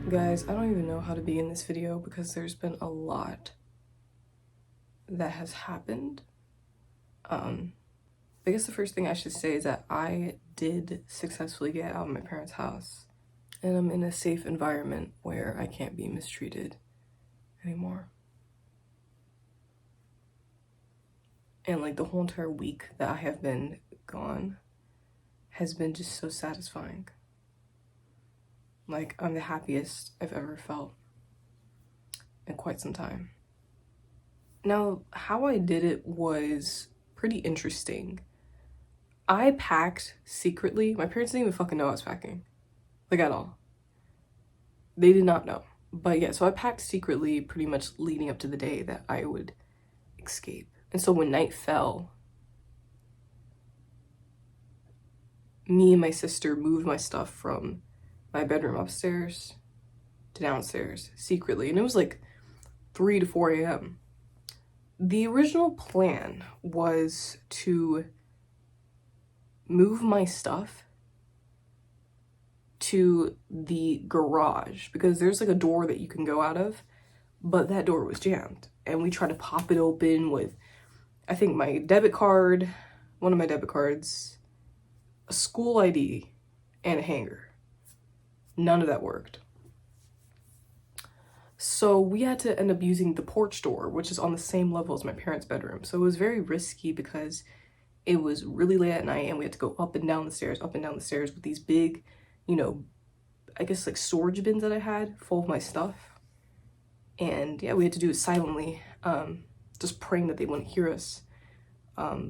Guys, I don't even know how to begin this video because there's been a lot that has happened. I guess the first thing I should say is that I did successfully get out of my parents' house and I'm in a safe environment where I can't be mistreated anymore. And like the whole entire week that I have been gone has been just so satisfying. Like, I'm the happiest I've ever felt in quite some time. Now, how I did it was pretty interesting. I packed secretly. My parents didn't even fucking know I was packing. Like, at all. They did not know. But yeah, so I packed secretly pretty much leading up to the day that I would escape. And so when night fell, me and my sister moved my stuff from my bedroom upstairs to downstairs secretly. And it was like 3 to 4 a.m. The original plan was to move my stuff to the garage because there's like a door that you can go out of, but that door was jammed. And we tried to pop it open with, I think, my debit card, one of my debit cards, a school ID, and a hanger. None of that worked. So we had to end up using the porch door, which is on the same level as my parents' bedroom. So it was very risky because it was really late at night and we had to go up and down the stairs with these big, I guess like storage bins that I had full of my stuff. And yeah, we had to do it silently, just praying that they wouldn't hear us,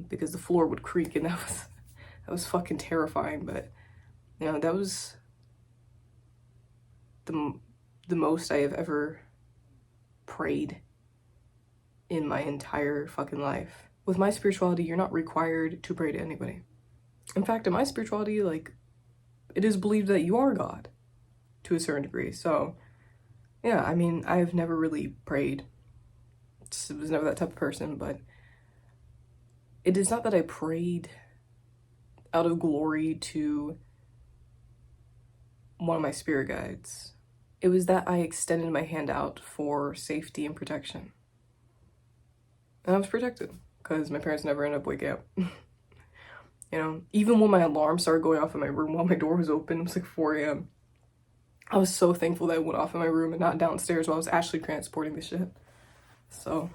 because the floor would creak, and that was fucking terrifying. But that was the most I have ever prayed in my entire fucking life. With my spirituality, you're not required to pray to anybody. In fact, in my spirituality, like, it is believed that you are God to a certain degree. So yeah, I mean, I've never really prayed. I was never that type of person, but it is not that I prayed out of glory to one of my spirit guides. It was that I extended my hand out for safety and protection. And I was protected because my parents never ended up waking up. Even when my alarm started going off in my room while my door was open, it was like 4 a.m. I was so thankful that it went off in my room and not downstairs while I was actually transporting the shit. So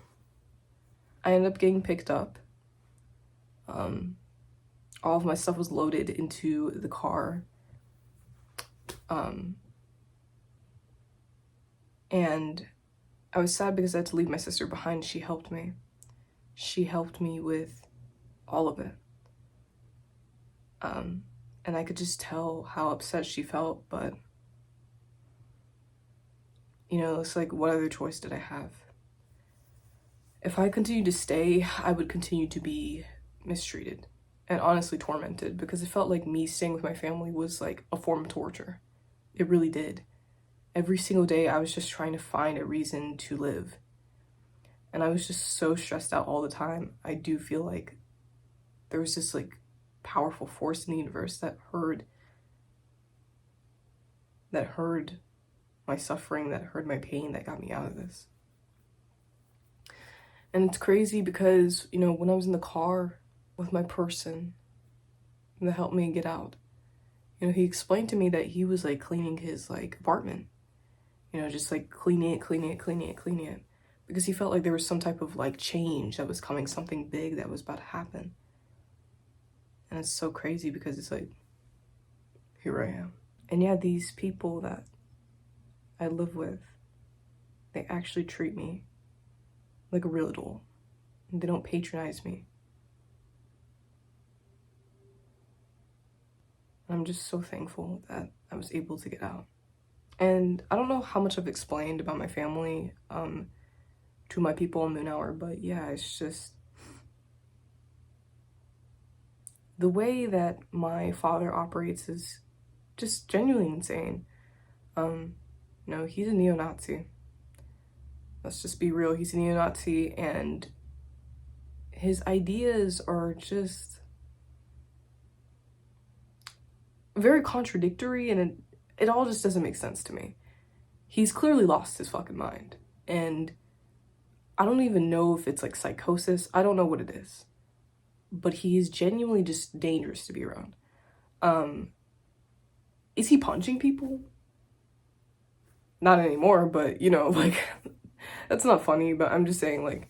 I ended up getting picked up. All of my stuff was loaded into the car. And I was sad because I had to leave my sister behind. She helped me. She helped me with all of it. And I could just tell how upset she felt, but it's like, what other choice did I have? If I continued to stay, I would continue to be mistreated and honestly tormented, because it felt like me staying with my family was like a form of torture. It really did. Every single day I was just trying to find a reason to live. And I was just so stressed out all the time. I do feel like there was this like powerful force in the universe that heard my suffering, that heard my pain, that got me out of this. And it's crazy because, when I was in the car with my person that helped me get out, he explained to me that he was like cleaning his like apartment, just like cleaning it, because he felt like there was some type of like change that was coming, something big that was about to happen. And it's so crazy because it's like, here I am. And yeah, these people that I live with, they actually treat me like a real adult. They don't patronize me. I'm just so thankful that I was able to get out. And I don't know how much I've explained about my family to my people on Moon Hour, but yeah, it's just the way that my father operates is just genuinely insane. He's a neo-Nazi. Let's just be real, he's a neo-Nazi, and his ideas are just very contradictory, and it all just doesn't make sense to me. he's clearly lost his fucking mind. And I don't even know if it's like psychosis. I don't know what it is. But he is genuinely just dangerous to be around. Is he punching people? Not anymore, but you know, like, that's not funny, but I'm just saying, like,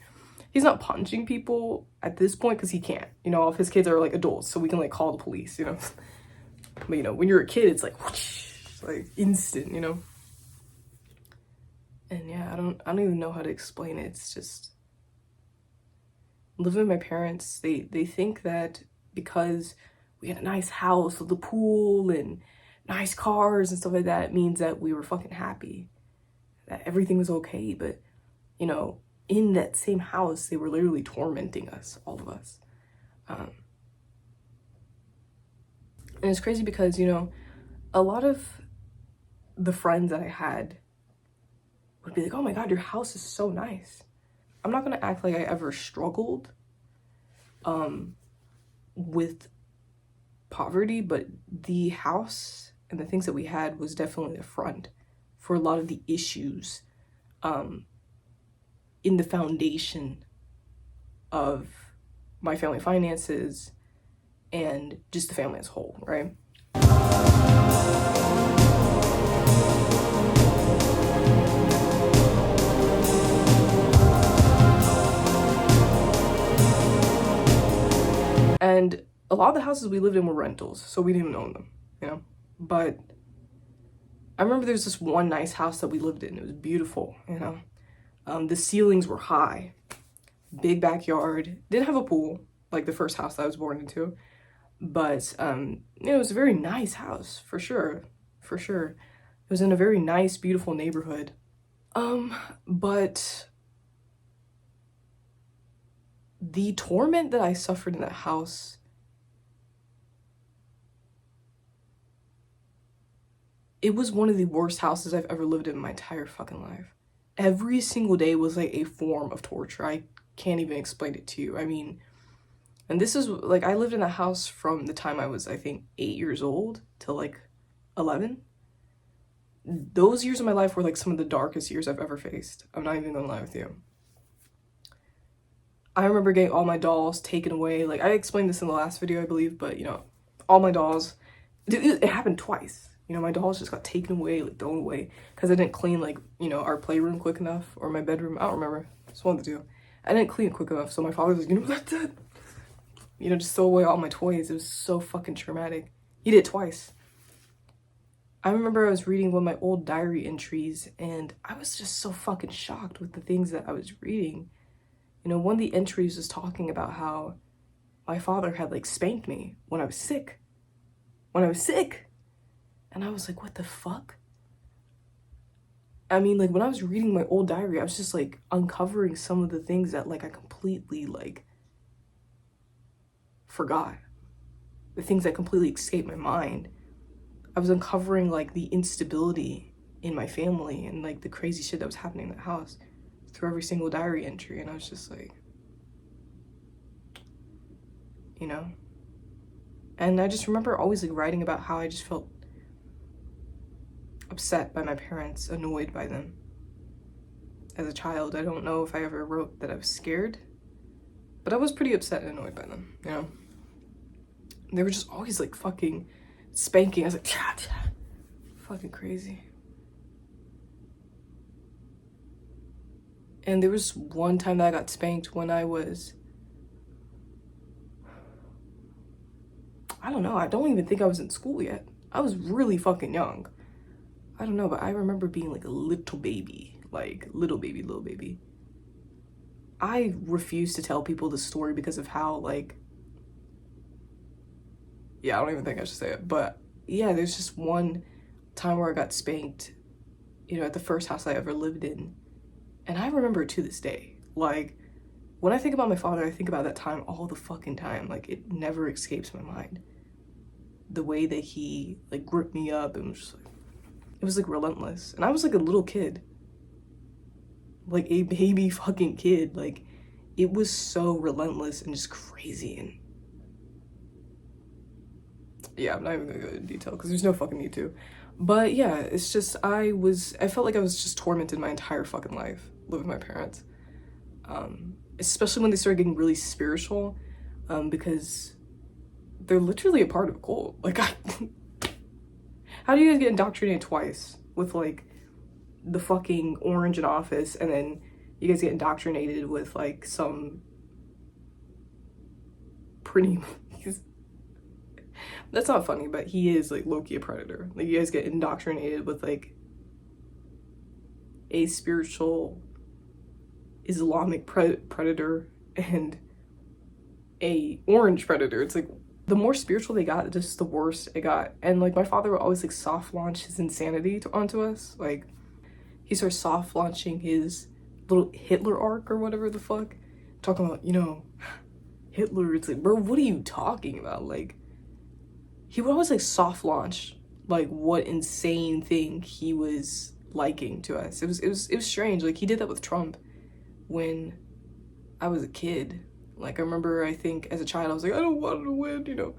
he's not punching people at this point because he can't. You know, all of his kids are like adults, so we can like call the police, you know. But you know, when you're a kid, it's like whoosh, like instant, you know. And yeah, I don't even know how to explain it. It's just living with my parents, they think that because we had a nice house with a pool and nice cars and stuff like that, it means that we were fucking happy, that everything was okay. But you know, in that same house, they were literally tormenting us, all of us. And it's crazy because, you know, a lot of the friends that I had would be like, oh my God, your house is so nice. I'm not gonna act like I ever struggled with poverty, but the house and the things that we had was definitely the front for a lot of the issues in the foundation of my family finances and just the family as a whole, right? And a lot of the houses we lived in were rentals, so we didn't even own them, you know? But I remember there's this one nice house that we lived in. It was beautiful, you know? The ceilings were high, big backyard, didn't have a pool, like the first house that I was born into. But, you know, it was a very nice house, for sure, for sure. It was in a very nice, beautiful neighborhood. But the torment that I suffered in that house, it was one of the worst houses I've ever lived in my entire fucking life. Every single day was like a form of torture. I can't even explain it to you. I mean, and this is like, I lived in a house from the time I was, I think, 8 years old till like 11. Those years of my life were like some of the darkest years I've ever faced. I'm not even gonna lie with you. I remember getting all my dolls taken away. Like, I explained this in the last video, I believe, but you know, all my dolls, it happened twice. You know, my dolls just got taken away, like thrown away, because I didn't clean, like, you know, our playroom quick enough, or my bedroom. I don't remember. Just one of the two. I didn't clean it quick enough, so my father was like, you know, that's it. You know, just throw away all my toys. It was so fucking traumatic. He did it twice. I remember I was reading one of my old diary entries, and I was just so fucking shocked with the things that I was reading. You know, one of the entries was talking about how my father had, like, spanked me when I was sick. When I was sick! And I was like, what the fuck? I mean, like, when I was reading my old diary, I was just, like, uncovering some of the things that, like, I completely, like, forgot. The things that completely escaped my mind. I was uncovering, like, the instability in my family and, like, the crazy shit that was happening in the house through every single diary entry. And I was just like, you know? And I just remember always, like, writing about how I just felt upset by my parents, annoyed by them. As a child, I don't know if I ever wrote that I was scared, but I was pretty upset and annoyed by them, you know? They were just always, like, fucking spanking. I was like, fucking crazy. And there was one time that I got spanked when I was, I don't know, I don't even think I was in school yet. I was really fucking young. I don't know, but I remember being like a little baby, like little baby. I refuse to tell people the story because of how, like, yeah, I don't even think I should say it, but yeah, there's just one time where I got spanked, you know, at the first house I ever lived in. And I remember it to this day. Like, when I think about my father, I think about that time all the fucking time. Like, it never escapes my mind. The way that he, like, gripped me up and was just like, it was, like, relentless. And I was, like, a little kid. Like, a baby fucking kid. Like, it was so relentless and just crazy. And Yeah, I'm not even gonna go into detail because there's no fucking need to. But yeah, it's just I felt like I was just tormented my entire fucking life living with my parents. Especially when they started getting really spiritual, because they're literally a part of a cult. Like, how do you guys get indoctrinated twice with like the fucking orange in office, and then you guys get indoctrinated with like some pretty that's not funny, but he is like low-key a predator. Like, you guys get indoctrinated with like a spiritual Islamic predator and a orange predator. It's like the more spiritual they got, just the worse it got. And like my father would always like soft launch his insanity onto us. Like, he started soft launching his little Hitler arc or whatever the fuck, talking about, you know, Hitler. It's like, bro, what are you talking about? Like, he would always like soft launch like what insane thing he was liking to us. It was strange. Like, he did that with Trump when I was a kid. Like, I remember, I think as a child I was like, I don't want him to win, you know.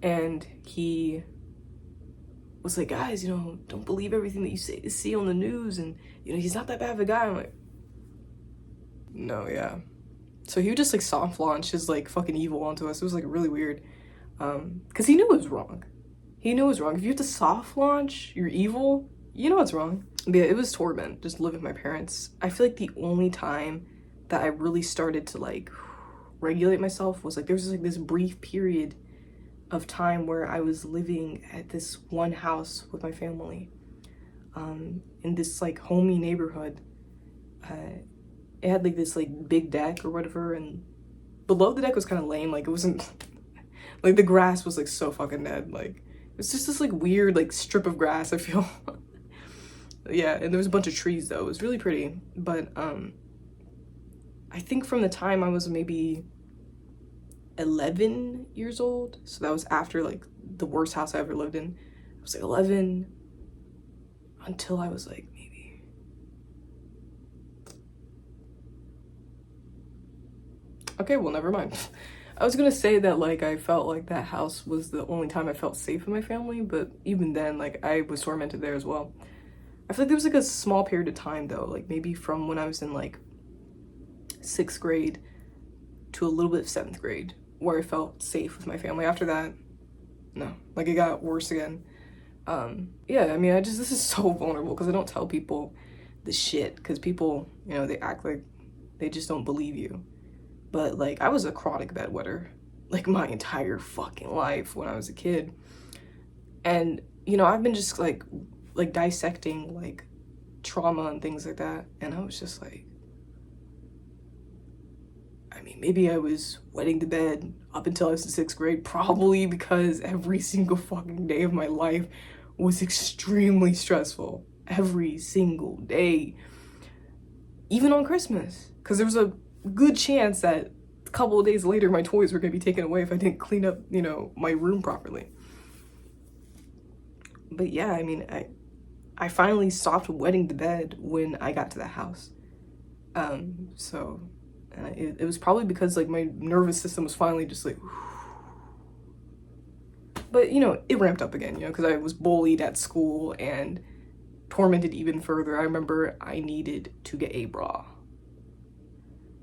And he was like, guys, you know, don't believe everything that you see on the news, and you know, he's not that bad of a guy. I'm like, no, yeah. So he would just like soft launch his like fucking evil onto us. It was like really weird. Because he knew it was wrong. He knew it was wrong. If you have to soft launch your evil, you know it's wrong. But yeah, it was torment just living with my parents. I feel like the only time that I really started to like regulate myself was like there was like this brief period of time where I was living at this one house with my family, in this like homey neighborhood. It had like this like big deck or whatever, and below the deck was kind of lame. Like, it wasn't like the grass was like so fucking dead. Like, it was just this like weird like strip of grass, I feel. Yeah, and there was a bunch of trees though. It was really pretty. But I think from the time I was maybe 11 years old, so that was after like the worst house I ever lived in. I was like 11 until I was like maybe, okay, well, never mind. I was gonna say that like I felt like that house was the only time I felt safe in my family, but even then, like, I was tormented there as well. I feel like there was like a small period of time though, like maybe from when I was in like 6th grade to a little bit of 7th grade, where I felt safe with my family. After that, no, like it got worse again. Yeah, I mean, this is so vulnerable because I don't tell people the shit, because people, you know, they act like they just don't believe you. But like, I was a chronic bedwetter like my entire fucking life when I was a kid. And you know, I've been just like dissecting like trauma and things like that, and I was just like, I mean, maybe I was wetting the bed up until I was in 6th grade, probably because every single fucking day of my life was extremely stressful. Every single day. Even on Christmas. Because there was a good chance that a couple of days later my toys were going to be taken away if I didn't clean up, you know, my room properly. But yeah, I mean, I finally stopped wetting the bed when I got to the house. So it was probably because like my nervous system was finally just like, but you know, it ramped up again, you know, because I was bullied at school and tormented even further. I remember I needed to get a bra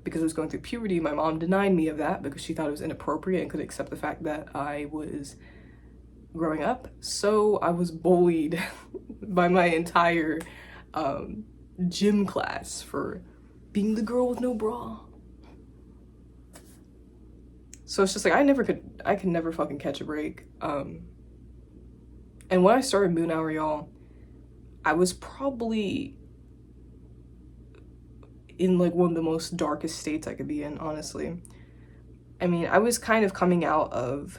because I was going through puberty. My mom denied me of that because she thought it was inappropriate and couldn't accept the fact that I was growing up. So I was bullied by my entire gym class for being the girl with no bra. So it's just like, I could never fucking catch a break. And when I started Moon Hour, y'all, I was probably in like one of the most darkest states I could be in, honestly. I mean, I was kind of coming out of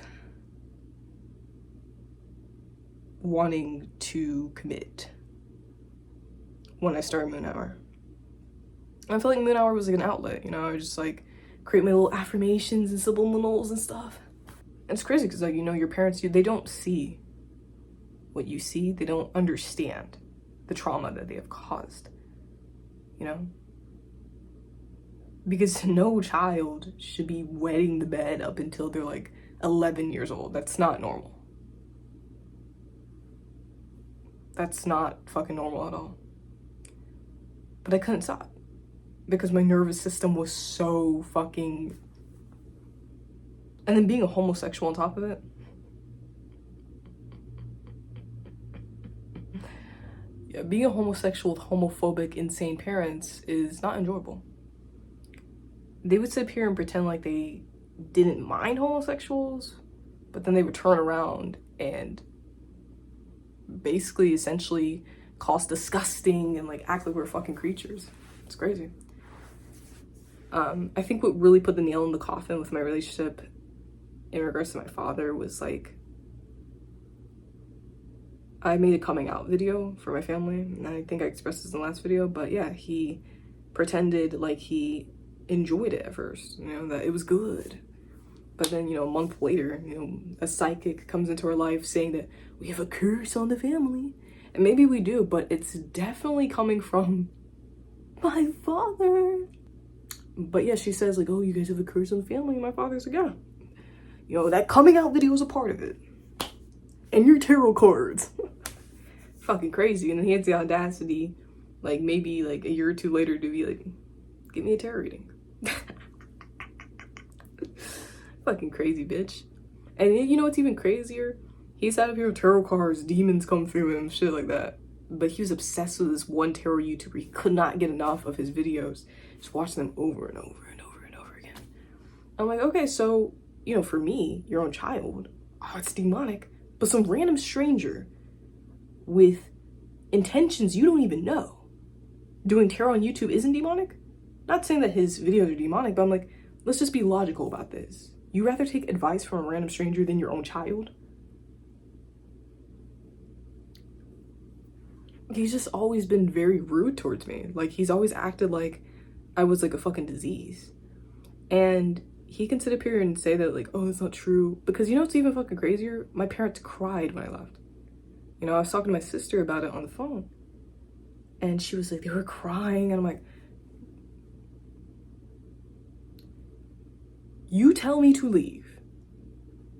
wanting to commit when I started Moon Hour. I feel like Moon Hour was like an outlet, you know. I was just like create my little affirmations and subliminals and stuff. And it's crazy because, like, you know, your parents, they don't see what you see. They don't understand the trauma that they have caused, you know? Because no child should be wetting the bed up until they're like 11 years old. That's not normal. That's not fucking normal at all. But I couldn't stop because my nervous system was so fucking... And then being a homosexual on top of it. Yeah, being a homosexual with homophobic, insane parents is not enjoyable. They would sit up here and pretend like they didn't mind homosexuals, but then they would turn around and basically essentially call us disgusting and like act like we're fucking creatures. It's crazy. I think what really put the nail in the coffin with my relationship in regards to my father was like, I made a coming out video for my family, and I think I expressed this in the last video, but yeah, he pretended like he enjoyed it at first, you know, that it was good. But then, you know, a month later, you know, a psychic comes into our life saying that we have a curse on the family. And maybe we do, but it's definitely coming from my father. But yeah, she says like, oh, you guys have a curse on the family. And my father's like, yeah. You know, that coming out video is a part of it. And your tarot cards. Fucking crazy. And then he has the audacity, like maybe like a year or two later, to be like, give me a tarot reading. Fucking crazy bitch. And you know what's even crazier? He's out of here with tarot cards, demons come through him, shit like that. But he was obsessed with this one tarot YouTuber. He could not get enough of his videos. Just watching them over and over and over and over again. I'm like, okay, so, you know, for me, your own child, oh, it's demonic. But some random stranger with intentions you don't even know doing tarot on YouTube isn't demonic? Not saying that his videos are demonic, but I'm like, let's just be logical about this. You rather take advice from a random stranger than your own child? He's just always been very rude towards me. Like, he's always acted like I was like a fucking disease. And he can sit up here and say that like, oh, that's not true. Because you know what's even fucking crazier? My parents cried when I left. You know, I was talking to my sister about it on the phone. And she was like, they were crying. And I'm like, you tell me to leave.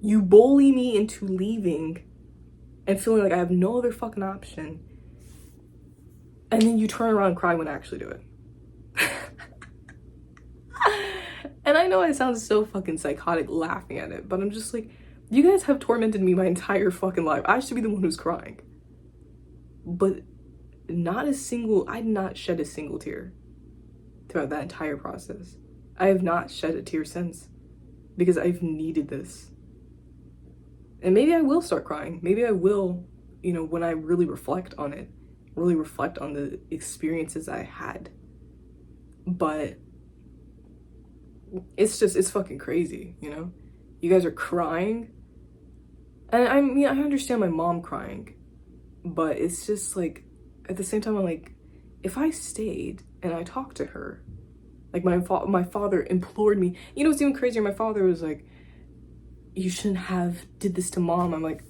You bully me into leaving and feeling like I have no other fucking option. And then you turn around and cry when I actually do it. And I know I sound so fucking psychotic laughing at it, but I'm just like, you guys have tormented me my entire fucking life. I should be the one who's crying. But not a single, I did not shed a single tear throughout that entire process. I have not shed a tear since because I've needed this. And maybe I will start crying. Maybe I will, you know, when I really reflect on it, really reflect on the experiences I had. But it's fucking crazy, you know? You guys are crying. And I mean, I understand my mom crying, but it's just like, at the same time, I'm like, if I stayed and I talked to her, like my father implored me. You know what's even crazier? My father was like, you shouldn't have did this to mom. I'm like,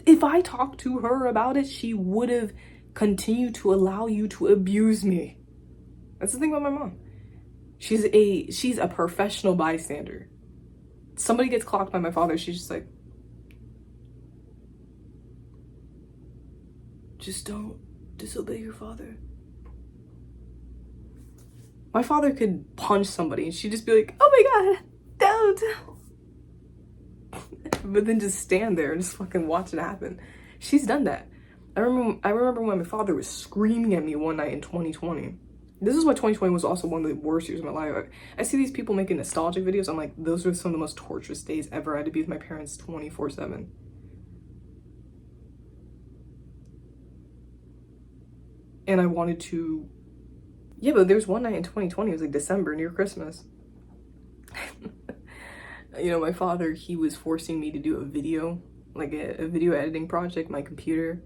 if I talked to her about it, she would have continued to allow you to abuse me. That's the thing about my mom. She's a professional bystander. Somebody gets clocked by my father, she's just like, just don't disobey your father. My father could punch somebody and she'd just be like, oh my god, don't. But then just stand there and just fucking watch it happen. She's done that. I remember when my father was screaming at me one night in 2020. This is why 2020 was also one of the worst years of my life. I see these people making nostalgic videos. I'm like, those are some of the most torturous days ever. I had to be with my parents 24/7. And I wanted to... Yeah, but there was one night in 2020, it was like December, near Christmas. You know, my father, he was forcing me to do a video, like a video editing project. My computer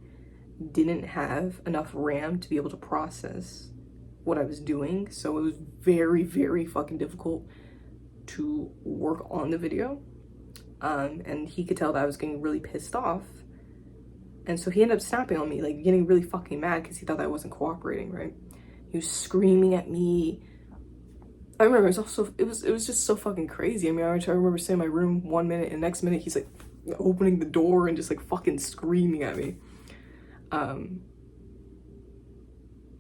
didn't have enough RAM to be able to process what I was doing, so it was very, very fucking difficult to work on the video. And he could tell that I was getting really pissed off, and so he ended up snapping on me, like getting really fucking mad because he thought that I wasn't cooperating, right? He was screaming at me. I remember it was just so fucking crazy. I mean, I remember sitting in my room one minute and next minute he's like opening the door and just like fucking screaming at me. Um,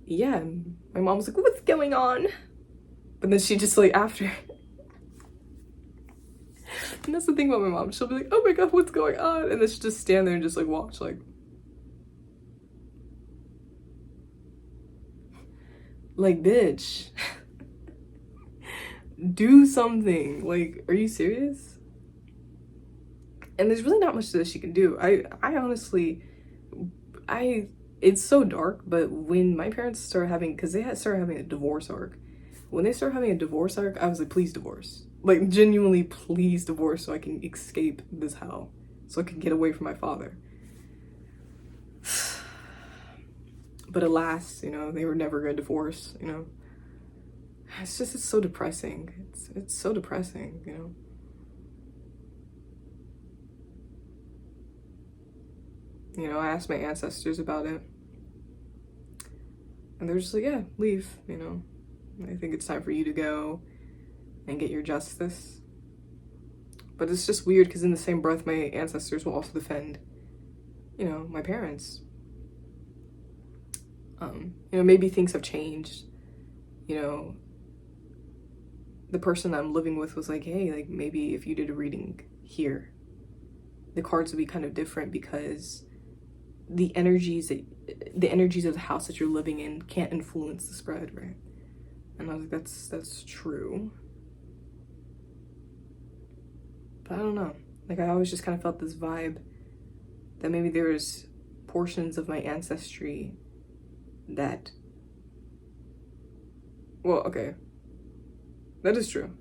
yeah, my mom was like, what's going on? But then she just like after, and that's the thing about my mom, she'll be like, oh my god, what's going on? And then she'll just stand there and just like watch, like bitch, do something. Like, are you serious? And there's really not much that she can do. I honestly, it's so dark, but when my parents started having, because they had started having a divorce arc, when they started having a divorce arc, I was like, please divorce. Like, genuinely, please divorce so I can escape this hell. So I can get away from my father. But alas, you know, they were never gonna divorce, you know. It's just, it's so depressing. It's so depressing, you know. You know, I asked my ancestors about it. And they're just like, yeah, leave, you know. I think it's time for you to go and get your justice. But it's just weird because in the same breath, my ancestors will also defend, you know, my parents. You know, maybe things have changed. You know, the person that I'm living with was like, hey, like maybe if you did a reading here, the cards would be kind of different because the energies of the house that you're living in can't influence the spread, right? And I was like, that's true. But I don't know. Like, I always just kind of felt this vibe that maybe there's portions of my ancestry that, well, okay, that is true.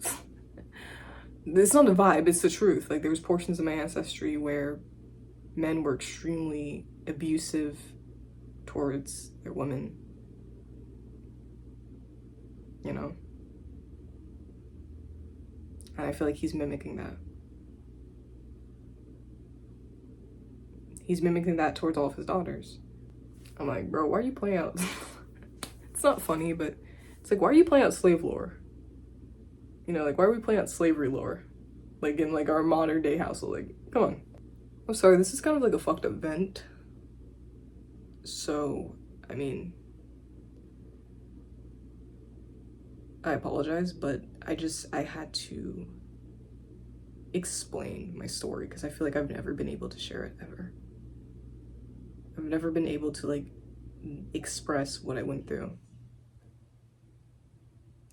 It's not a vibe, it's the truth. Like, there was portions of my ancestry where men were extremely abusive towards their women, you know? And I feel like he's mimicking that. He's mimicking that towards all of his daughters. I'm like, bro, why are you playing out? It's not funny, but it's like, why are you playing out slave lore? You know, like, why are we playing out slavery lore? Like, in, like, our modern day household. Like, come on. I'm sorry, this is kind of like a fucked up vent. So, I mean, I apologize, but I had to explain my story because I feel like I've never been able to share it ever. I've never been able to, like, express what I went through.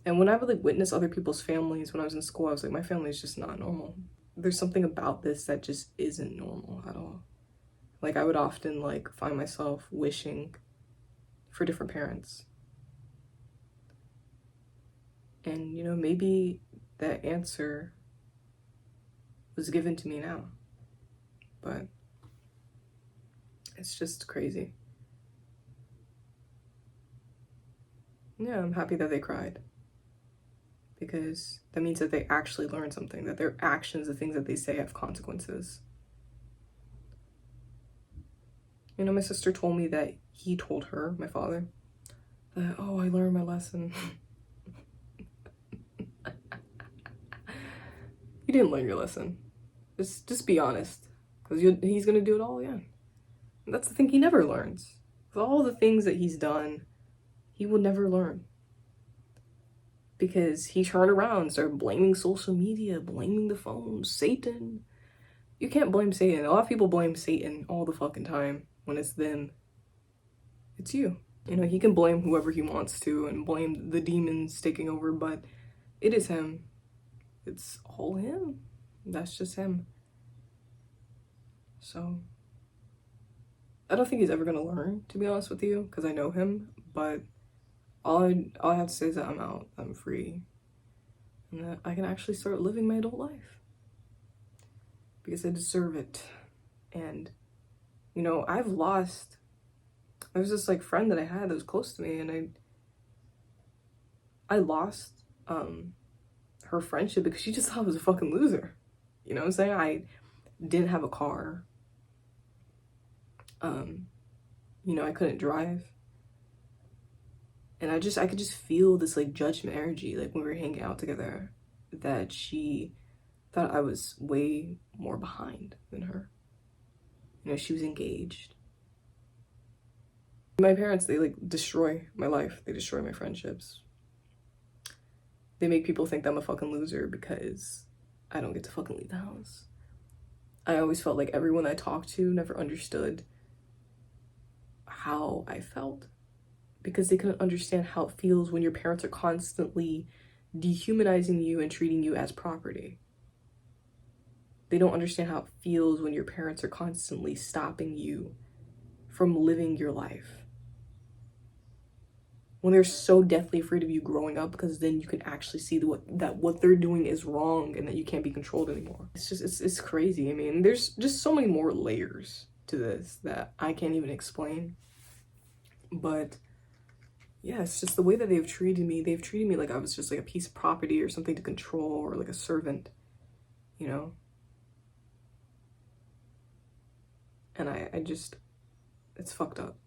And when I would like witness other people's families when I was in school, I was like, my family is just not normal. There's something about this that just isn't normal at all. Like, I would often like find myself wishing for different parents. And, you know, maybe that answer was given to me now. But it's just crazy. Yeah, I'm happy that they cried. Because that means that they actually learned something, that their actions, the things that they say, have consequences. You know, my sister told me that he told her, my father, that, oh, I learned my lesson. You didn't learn your lesson. Just be honest. Because he's going to do it all again. And that's the thing, he never learns. With all the things that he's done, he will never learn. Because he turned around and started blaming social media, blaming the phone, Satan. You can't blame Satan. A lot of people blame Satan all the fucking time when it's them. It's you. You know, he can blame whoever he wants to and blame the demons taking over, but it is him. It's all him. That's just him. So, I don't think he's ever gonna learn, to be honest with you, because I know him, but all I have to say is that I'm out, I'm free, and that I can actually start living my adult life. Because I deserve it. And, you know, there's this like friend that I had that was close to me, and I lost her friendship because she just thought I was a fucking loser. You know what I'm saying? I didn't have a car. You know, I couldn't drive. And I could just feel this like judgment energy, like when we were hanging out together, that she thought I was way more behind than her. You know, she was engaged. My parents, they like destroy my life. They destroy my friendships. They make people think that I'm a fucking loser because I don't get to fucking leave the house. I always felt like everyone I talked to never understood how I felt because they couldn't understand how it feels when your parents are constantly dehumanizing you and treating you as property. They don't understand how it feels when your parents are constantly stopping you from living your life. When they're so deathly afraid of you growing up because then you can actually see that what they're doing is wrong and that you can't be controlled anymore. It's crazy. I mean, there's just so many more layers to this that I can't even explain. But yeah, it's just the way that they've treated me. They've treated me like I was just like a piece of property or something to control or like a servant, you know? And I just, it's fucked up.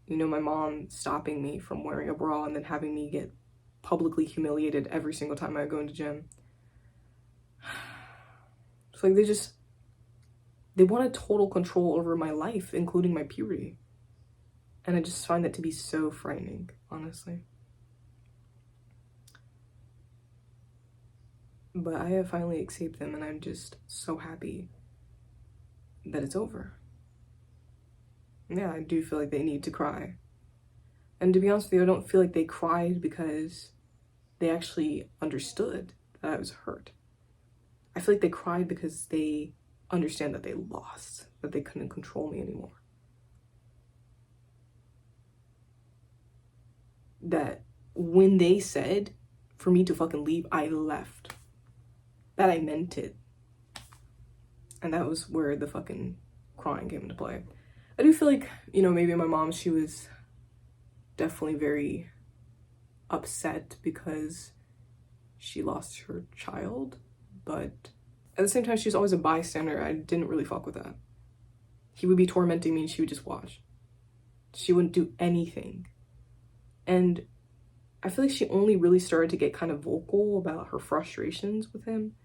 You know, my mom stopping me from wearing a bra and then having me get publicly humiliated every single time I go into gym. It's like they want a total control over my life, including my puberty. And I just find that to be so frightening, honestly. But I have finally accepted them and I'm just so happy that it's over. Yeah, I do feel like they need to cry. And to be honest with you, I don't feel like they cried because they actually understood that I was hurt. I feel like they cried because they understand that they lost, that they couldn't control me anymore. That when they said for me to fucking leave, I left. That I meant it. And that was where the fucking crying came into play. I do feel like, you know, maybe my mom, she was definitely very upset because she lost her child, but at the same time, she was always a bystander. I didn't really fuck with that. He would be tormenting me and she would just watch. She wouldn't do anything. And I feel like she only really started to get kind of vocal about her frustrations with him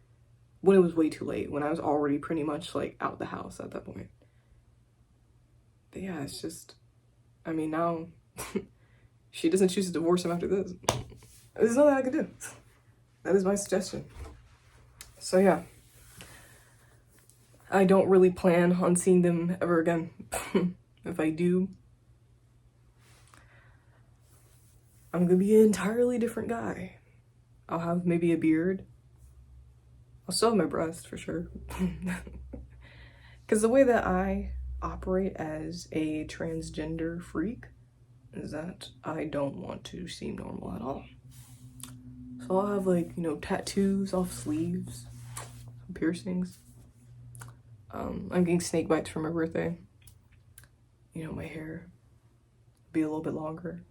when it was way too late, when I was already pretty much like out the house at that point. But yeah, it's just, I mean, now she doesn't choose to divorce him after this. There's nothing I can do. That is my suggestion. So yeah, I don't really plan on seeing them ever again. If I do, I'm gonna be an entirely different guy. I'll have maybe a beard. I'll still have my breast for sure. Because the way that I operate as a transgender freak is that I don't want to seem normal at all. So I'll have like, you know, tattoos off sleeves, piercings. I'm getting snake bites for my birthday. You know, my hair be a little bit longer.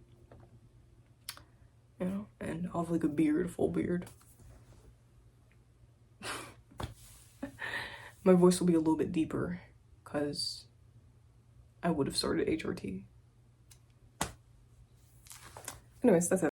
You know, and I'll have like a beard, a full beard. My voice will be a little bit deeper because I would have started HRT. Anyways, that's it.